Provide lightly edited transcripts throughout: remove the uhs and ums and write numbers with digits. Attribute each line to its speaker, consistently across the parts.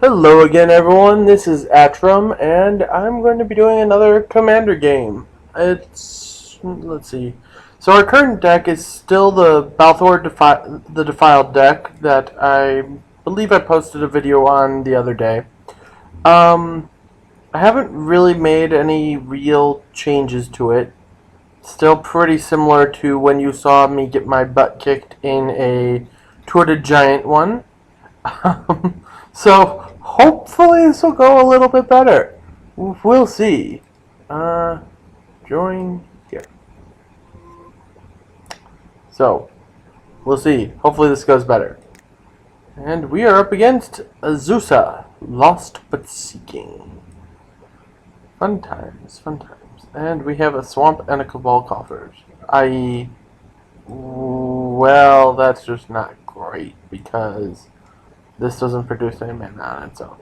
Speaker 1: Hello again, everyone. This is Atrum, and I'm going to be doing another Commander game. Let's see. So our current deck is still the Balthor the Defiled deck that I believe I posted a video on the other day. Um, I haven't really made any real changes to it. Still pretty similar to when you saw me get my butt kicked in a Twitted Giant one. So hopefully this will go a little bit better. We'll see. Join here. So we'll see. Hopefully this goes better. And we are up against Azusa, Lost but Seeking. Fun times, fun times. And we have a Swamp and a Cabal Coffers. I.e., well, that's just not great because this doesn't produce any mana on its own.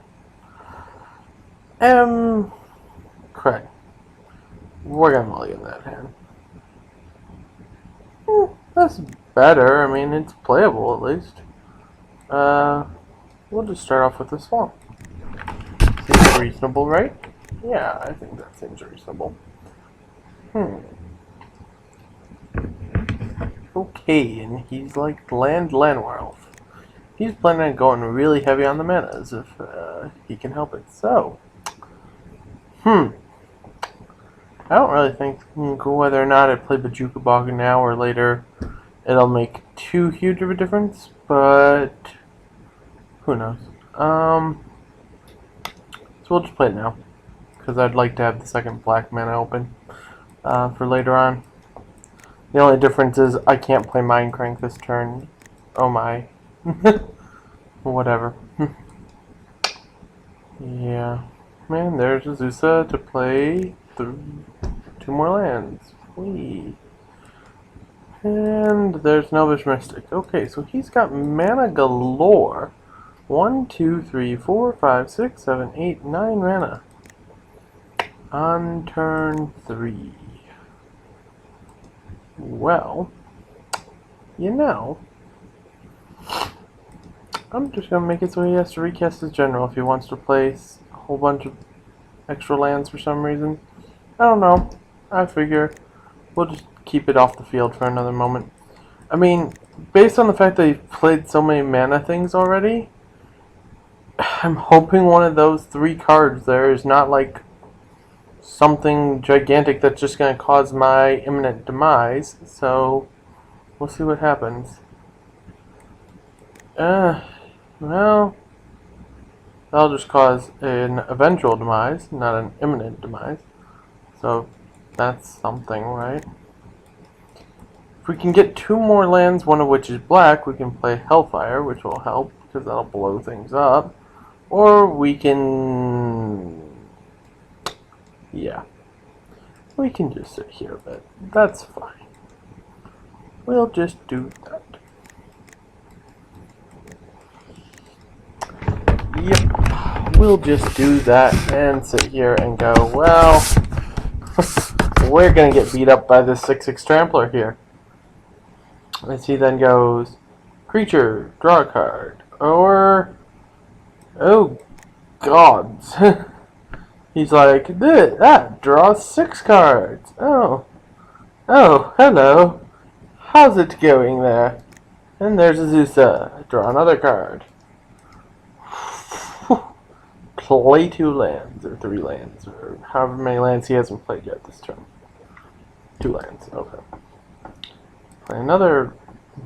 Speaker 1: Correct. We're gonna mulligan that hand. That's better. I mean, it's playable at least. We'll just start off with the swamp. Seems reasonable, right? Yeah, I think that seems reasonable. Okay, and he's like Landwehr. He's planning on going really heavy on the manas if he can help it. So, I don't really think whether or not I play Bajuka Bog now or later it'll make too huge of a difference, but who knows. So we'll just play it now because I'd like to have the second black mana open for later on. The only difference is I can't play Mindcrank this turn. Oh my. Whatever. Yeah. Man, there's Azusa to play two more lands. Whee. And there's Elvish Mystic. Okay, so he's got mana galore. 1, 2, 3, 4, 5, 6, 7, 8, 9 mana. On turn 3. Well, you know, I'm just going to make it so he has to recast his general if he wants to place a whole bunch of extra lands for some reason. I don't know. I figure we'll just keep it off the field for another moment. I mean, based on the fact that he's played so many mana things already, I'm hoping one of those 3 cards there is not like something gigantic that's just going to cause my imminent demise. So, we'll see what happens. Well, that'll just cause an eventual demise, not an imminent demise. So, that's something, right? If we can get 2 more lands, one of which is black, we can play Hellfire, which will help, because that'll blow things up. Or we can... yeah. We can just sit here a bit. That's fine. We'll just do that. Yep, we'll just do that and sit here and go, well, we're going to get beat up by this 6/6 Trampler here. As he then goes, creature, draw a card, or, oh, gods. He's like, that draws 6 cards. Oh, hello. How's it going there? And there's Azusa. Draw another card. Play 2 lands, or 3 lands, or however many lands he hasn't played yet this turn. 2 lands, okay. Play another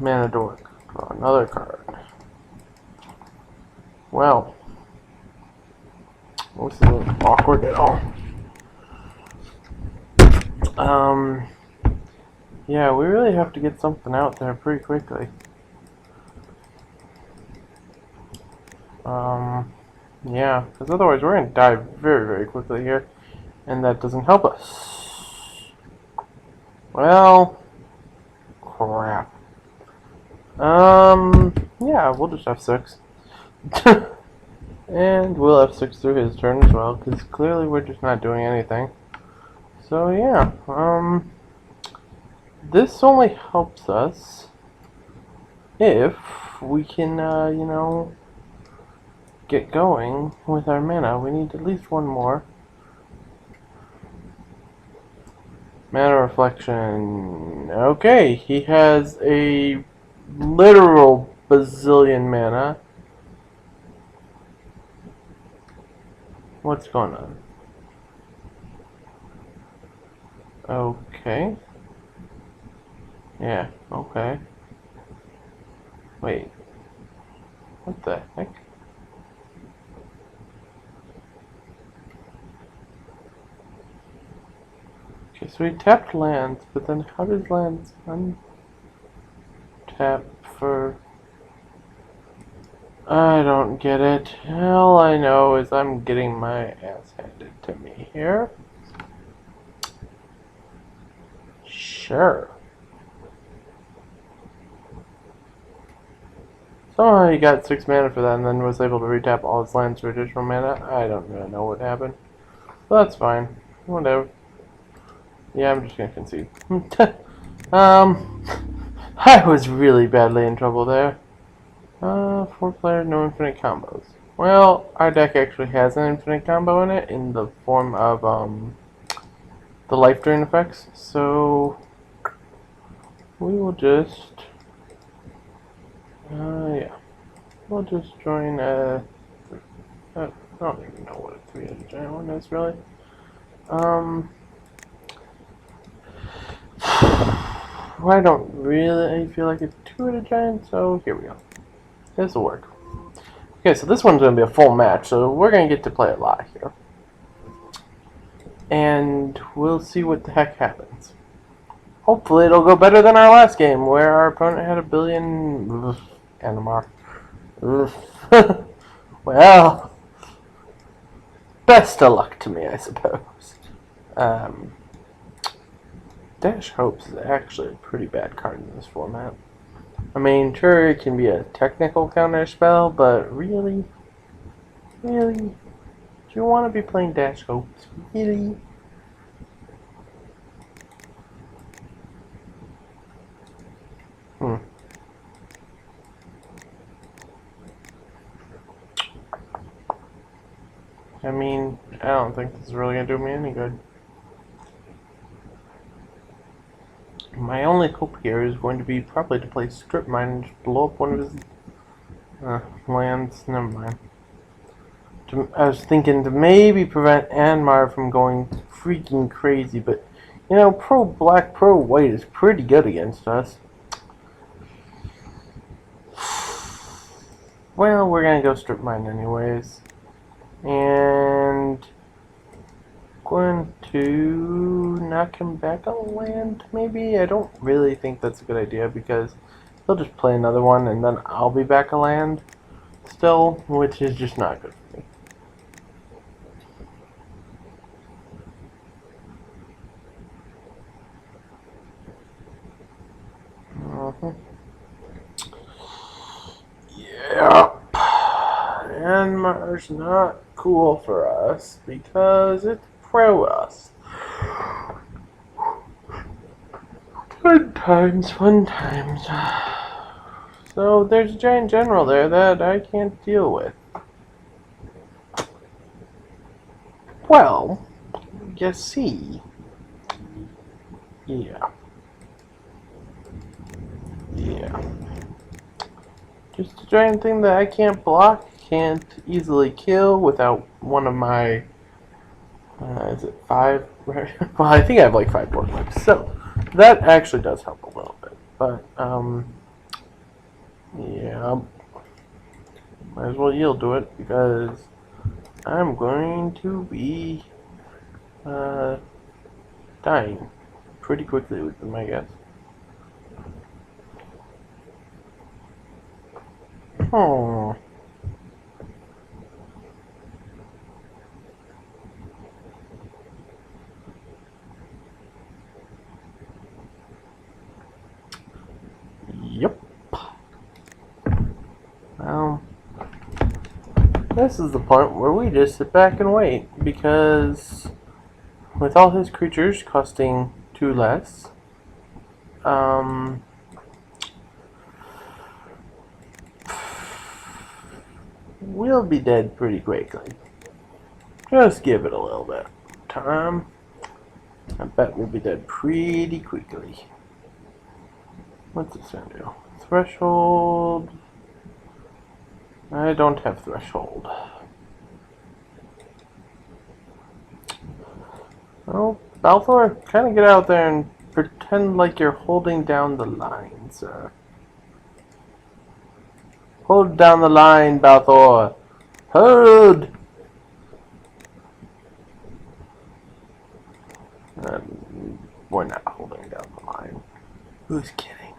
Speaker 1: mana dork. Draw another card. Well, this isn't awkward at all. Yeah, we really have to get something out there pretty quickly. Yeah, because otherwise we're going to die very, very quickly here, and that doesn't help us. Well, crap. Yeah, we'll just have 6. And we'll have 6 through his turn as well, because clearly we're just not doing anything. So yeah, this only helps us if we can, you know, get going with our mana. We need at least one more. Mana reflection. Okay, he has a literal bazillion mana. What's going on? Okay. Yeah, okay. Wait. What the heck? Okay, so he tapped lands, but then how does lands untap for... I don't get it. All I know is I'm getting my ass handed to me here. Sure. Somehow he got 6 mana for that and then was able to retap all his lands for additional mana. I don't really know what happened. But that's fine. Whatever. Yeah, I'm just gonna concede. I was really badly in trouble there. 4 player, no infinite combos. Well, our deck actually has an infinite combo in it in the form of the life drain effects. So we will just yeah, we'll just join I don't even know what a 3-headed giant one is really. I don't really feel like a 2-headed giant, so here we go. This will work. Okay, so this one's going to be a full match, so we're going to get to play a lot here. And we'll see what the heck happens. Hopefully it'll go better than our last game, where our opponent had a billion... Animar. Well, best of luck to me, I suppose. Dash Hopes is actually a pretty bad card in this format. I mean, sure, it can be a technical counter spell, but really? Really? Do you want to be playing Dash Hopes? Really? I mean, I don't think this is really going to do me any good. My only hope here is going to be probably to play Strip Mine and just blow up one of his lands. Never mind. I was thinking to maybe prevent Anmar from going freaking crazy, but you know, pro black, pro white is pretty good against us. Well, we're gonna go Strip Mine anyways. And going to knock him back on land, maybe? I don't really think that's a good idea because he'll just play another one and then I'll be back on land still, which is just not good for me. Yep. And Mars not cool for us because it's pro us. Fun times, fun times. So there's a giant general there that I can't deal with. Well, you see. Yeah. Just a giant thing that I can't block, can't easily kill without one of my, is it 5? Well, I think I have like 5 board wipes, so that actually does help a little bit. But, yeah, might as well yield to it because I'm going to be dying pretty quickly with them, I guess. Oh. Yep. Well, this is the point where we just sit back and wait, because with all his creatures costing 2 less, we'll be dead pretty quickly. Just give it a little bit of time. I bet we'll be dead pretty quickly. What's this gonna do? Threshold. I don't have threshold. Well, Balthor, kind of get out there and pretend like you're holding down the line, sir. Hold down the line, Balthor. Hold! We're not holding down the line. Who's kidding?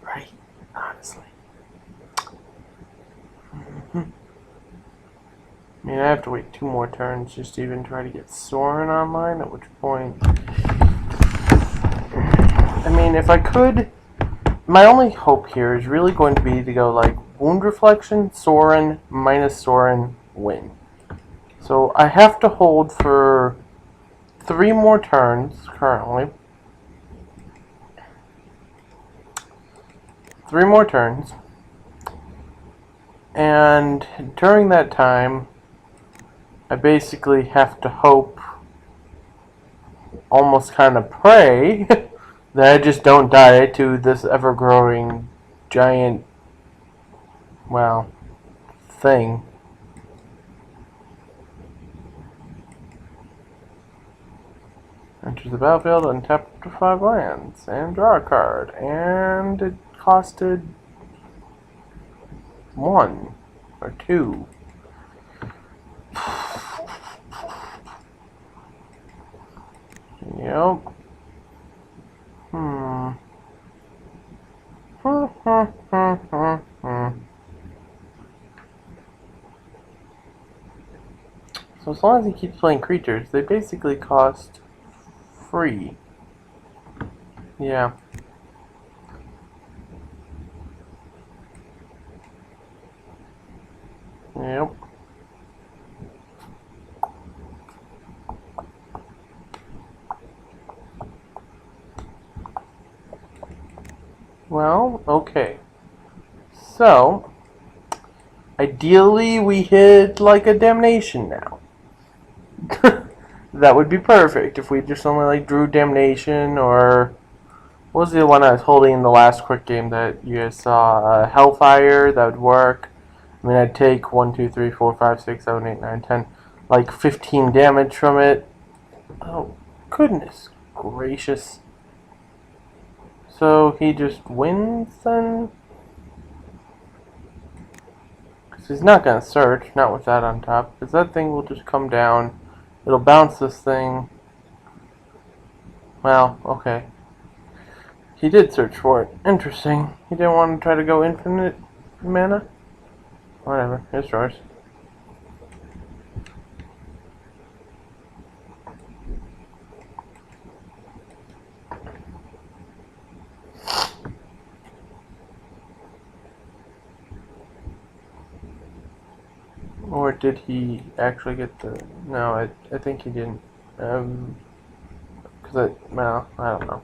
Speaker 1: Right? Honestly. I mean, I have to wait 2 more turns just to even try to get Soren online, at which point... I mean, if I could... My only hope here is really going to be to go, like, Wound Reflection, Soren, minus Soren, win. So I have to hold for 3 more turns, currently. 3 more turns. And during that time... I basically have to hope, almost kind of pray, that I just don't die to this ever-growing giant, well, thing. Enter the battlefield, untap up to 5 lands, and draw a card. And it costed 1 or 2. Yep. So as long as he keeps playing creatures, they basically cost free. Yeah. Yep. Well, okay. So, ideally we hit like a damnation now. That would be perfect if we just only like drew damnation, or what was the one I was holding in the last quick game that you guys saw? Hellfire. That would work. I mean, I'd take 1, 2, 3, 4, 5, 6, 7, 8, 9, 10, like 15 damage from it. Oh, goodness gracious. So he just wins then? Because he's not going to search, not with that on top. Because that thing will just come down. It'll bounce this thing. Well, okay. He did search for it. Interesting. He didn't want to try to go infinite mana? Whatever. It's yours. Or did he actually get the... No, I think he didn't. Because well, I don't know.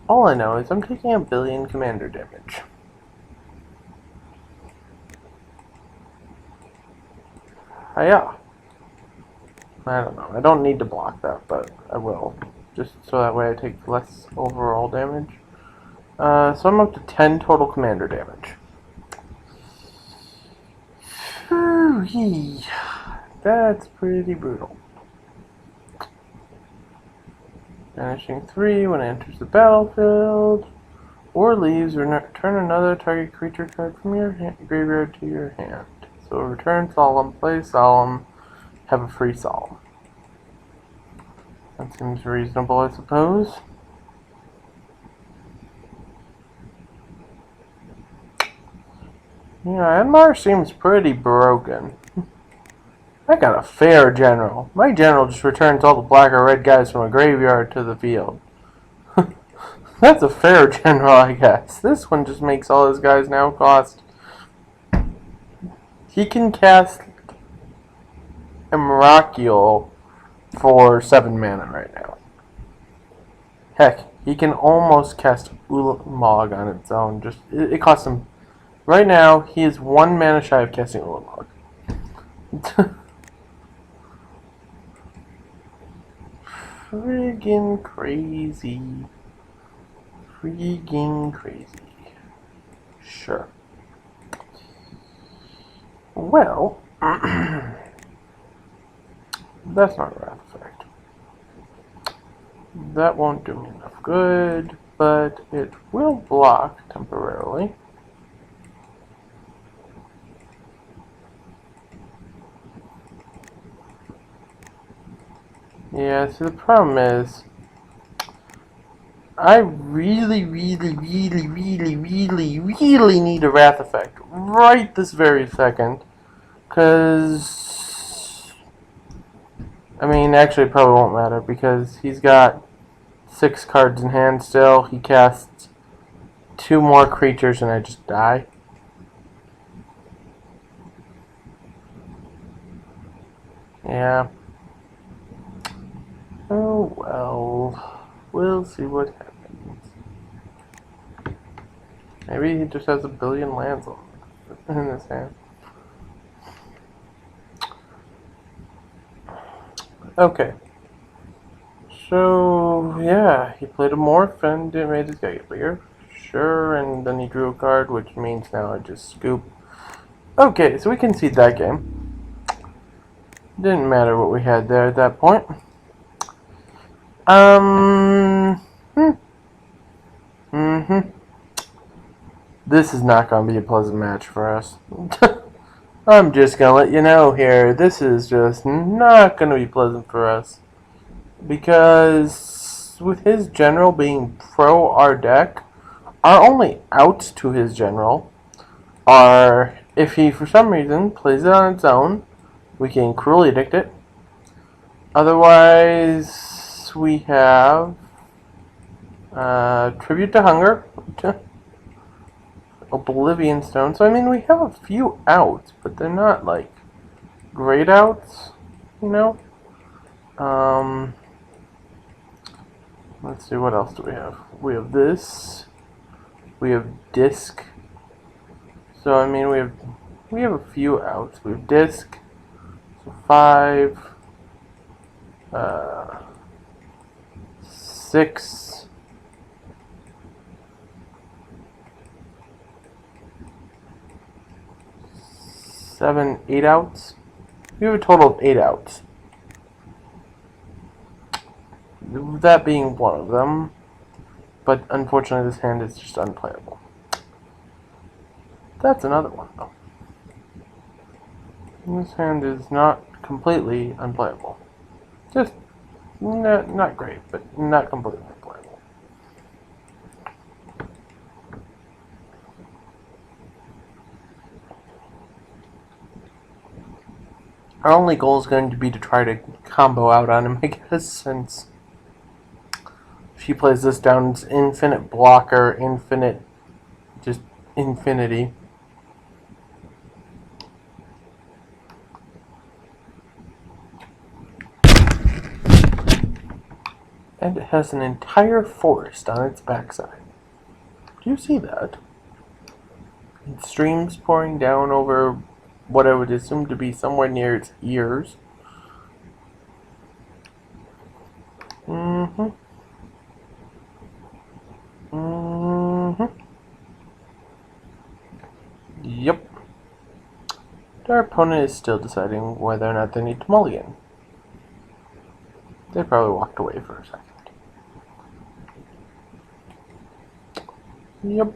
Speaker 1: All I know is I'm taking 1 billion commander damage. Hiya! I don't know. I don't need to block that, but I will. Just so that way I take less overall damage. So I'm up to 10 total commander damage. That's pretty brutal. Banishing 3 when it enters the battlefield, or leaves, return another target creature card from your graveyard to your hand. So return Solemn, play Solemn, have a free Solemn. That seems reasonable, I suppose. Yeah, Enmar seems pretty broken. I got a fair general. My general just returns all the black or red guys from a graveyard to the field. That's a fair general, I guess. This one just makes all his guys now cost... He can cast Emrakul for 7 mana right now. Heck, he can almost cast Ulamog on its own. Just it costs him Right now, he is 1 mana shy of casting Ulamog. Friggin' crazy. Friggin' crazy. Sure. Well, that's not a wrath effect. That won't do me enough good, but it will block temporarily. Yeah, see, the problem is, I really need a wrath effect right this very second. Because, I mean, actually it probably won't matter because he's got 6 cards in hand still. He casts 2 more creatures and I just die. Yeah. Oh well. We'll see what happens. Maybe he just has a billion lands in his hand. Okay. So, yeah, he played a morph and it made his guy get bigger. Sure, and then he drew a card, which means now I just scoop. Okay, so we can see that game. Didn't matter what we had there at that point. This is not going to be a pleasant match for us. I'm just going to let you know here, this is just not going to be pleasant for us. Because with his general being pro our deck, our only outs to his general are if he for some reason plays it on its own, we can cruelly addict it. Otherwise, we have Tribute to Hunger, Oblivion Stone. So I mean, we have a few outs, but they're not like great outs, you know. Let's see, what else do we have? We have this. We have Disc. So I mean, we have a few outs. We have Disc. So 5, 6, 7, 8 outs. We have a total of 8 outs. That being one of them. But unfortunately, this hand is just unplayable. That's another one, though. This hand is not completely unplayable. Just not great, but not completely unplayable. Our only goal is going to be to try to combo out on him, I guess, since she plays this down, it's infinite blocker, infinite, just infinity. And it has an entire forest on its backside. Do you see that? And streams pouring down over what I would assume to be somewhere near its ears. Yep. Our opponent is still deciding whether or not they need to mulligan. They probably walked away for a second. Yep.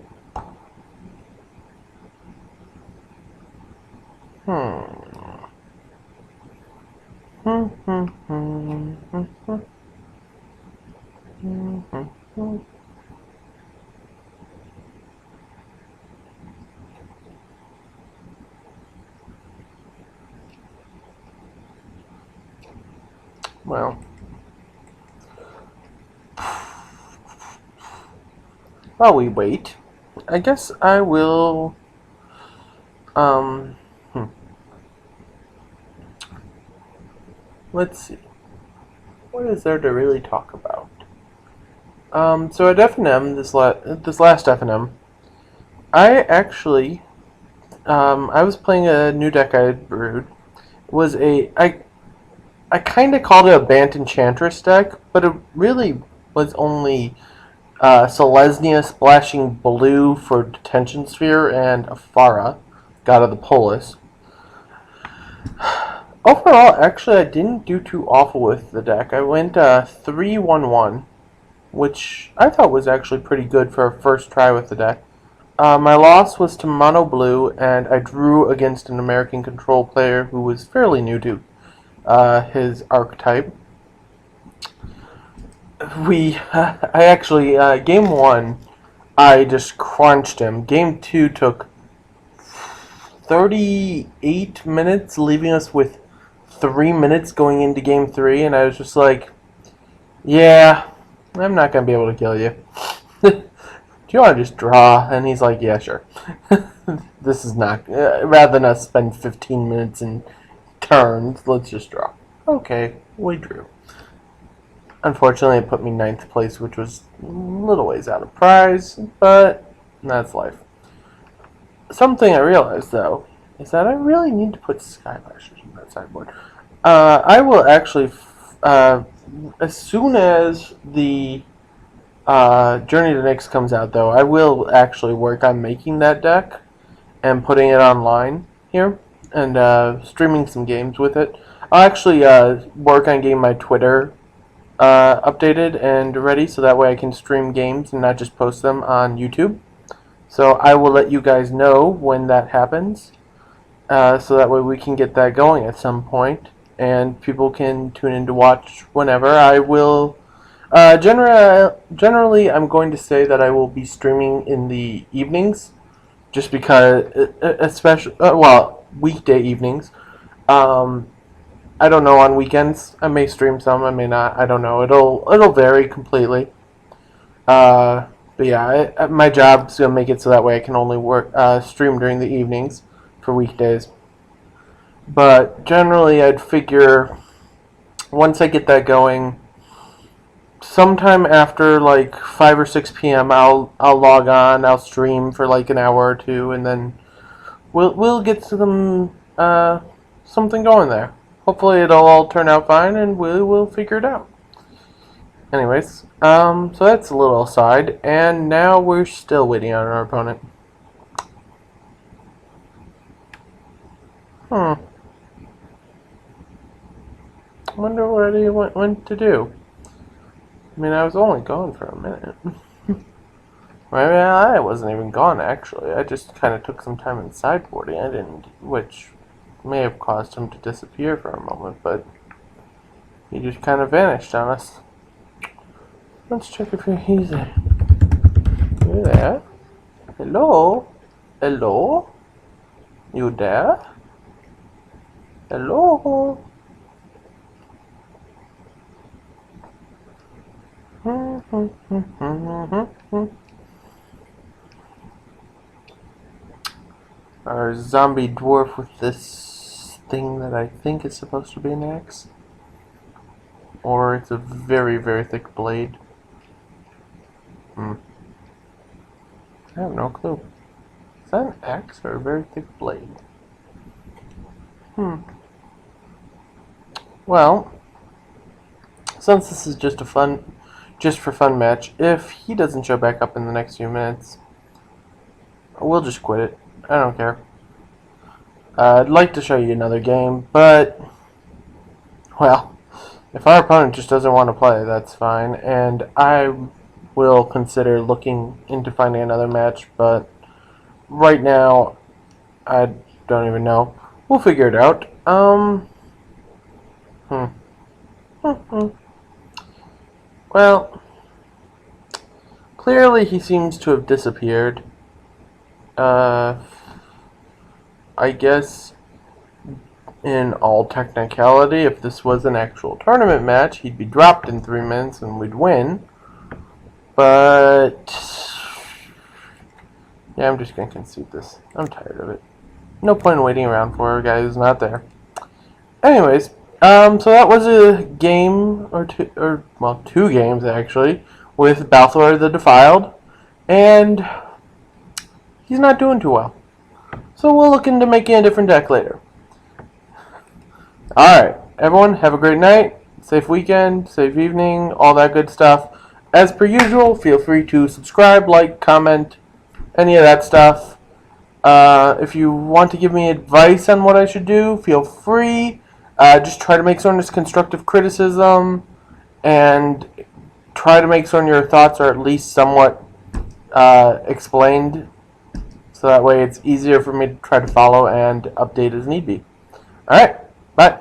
Speaker 1: Well, while we wait, I guess I will, let's see. What is there to really talk about? So at FNM, this last FNM, I actually I was playing a new deck I had brewed. It was I kind of called it a Bant Enchantress deck, but it really was only Selesnya splashing blue for Detention Sphere and Afara, God of the Polis. Overall, actually, I didn't do too awful with the deck. I went 3-1-1, which I thought was actually pretty good for a first try with the deck. My loss was to Mono Blue, and I drew against an American Control player who was fairly new to his archetype. I actually, game 1, I just crunched him. Game 2 took 38 minutes, leaving us with 3 minutes going into game 3, and I was just like, yeah, I'm not going to be able to kill you. Do you want to just draw? And he's like, yeah, sure. This is not, rather than us spend 15 minutes in turns, let's just draw. Okay, we drew. Unfortunately, it put me 9th place, which was a little ways out of prize, but that's life. Something I realized, though, is that I really need to put Skylashers on that sideboard. I will actually, as soon as the Journey to Nyx comes out, though, I will actually work on making that deck and putting it online here and streaming some games with it. I'll actually work on getting my Twitter updated and ready so that way I can stream games and not just post them on YouTube. So I will let you guys know when that happens so that way we can get that going at some point and people can tune in to watch whenever. I will generally I'm going to say that I will be streaming in the evenings just because especially weekday evenings. I don't know on weekends. I may stream some, I may not. I don't know. It'll vary completely. But yeah, my job's gonna make it so that way I can only work stream during the evenings for weekdays. But generally, I'd figure once I get that going, sometime after like 5 or 6 p.m., I'll log on. I'll stream for like an hour or two, and then we'll get some something going there. Hopefully it'll all turn out fine and we'll figure it out. Anyways, so that's a little aside, and now we're still waiting on our opponent. I wonder what he went to do. I mean, I was only gone for a minute. I wasn't even gone, actually. I just kind of took some time in sideboarding. Which may have caused him to disappear for a moment, but he just kind of vanished on us. Let's check if he's there. You there? Hello? Hello? You there? Hello? Our zombie dwarf with this thing that I think is supposed to be an axe. Or it's a very, very thick blade. I have no clue. Is that an axe or a very thick blade? Well, since this is just for fun match, if he doesn't show back up in the next few minutes, we'll just quit it. I don't care. I'd like to show you another game, but, well, if our opponent just doesn't want to play, that's fine, and I will consider looking into finding another match, but right now, I don't even know. We'll figure it out. Well, clearly he seems to have disappeared. I guess in all technicality, if this was an actual tournament match, he'd be dropped in 3 minutes and we'd win. But yeah, I'm just gonna concede this. I'm tired of it. No point in waiting around for a guy who's not there. Anyways, so that was a game or two games actually, with Balthor the Defiled, and he's not doing too well. So we'll look into making a different deck later. Alright, everyone, have a great night, safe weekend, safe evening, all that good stuff. As per usual, feel free to subscribe, like, comment, any of that stuff. If you want to give me advice on what I should do, feel free. Just try to make some constructive criticism, and try to make some of your thoughts are at least somewhat explained, so that way it's easier for me to try to follow and update as need be. Alright, bye.